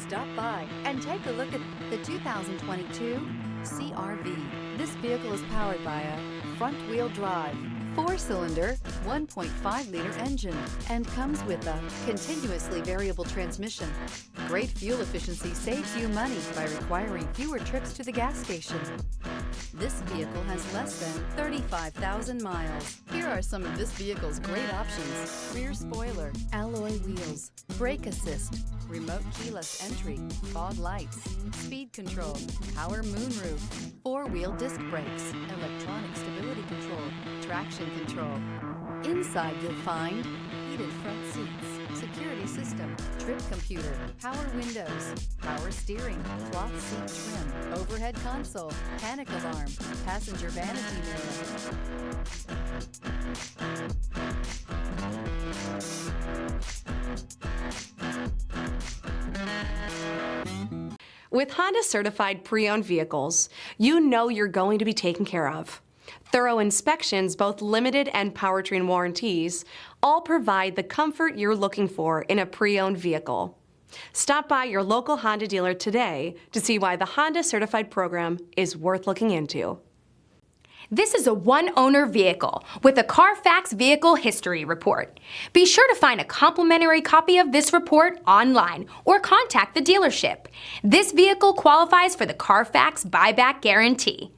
Stop by and take a look at the 2022 CR-V. This vehicle is powered by a front-wheel drive, 4-cylinder, 1.5-liter engine, and comes with a continuously variable transmission. Great fuel efficiency saves you money by requiring fewer trips to the gas station. This vehicle has less than 35,000 miles. Here are some of this vehicle's great options: rear spoiler, alloy wheels, brake assist, remote keyless entry, fog lights, speed control, power moonroof, 4-wheel disc brakes, electronic stability control, traction control. Inside you'll find heated front seats, security system, trip computer, power windows, power steering, cloth seat trim, overhead console, panic alarm, passenger vanity mirror. With Honda certified pre-owned vehicles, you know you're going to be taken care of. Thorough inspections, both limited and powertrain warranties, all provide the comfort you're looking for in a pre-owned vehicle. Stop by your local Honda dealer today to see why the Honda certified program is worth looking into. This is a one-owner vehicle with a Carfax Vehicle History Report. Be sure to find a complimentary copy of this report online or contact the dealership. This vehicle qualifies for the Carfax Buyback Guarantee.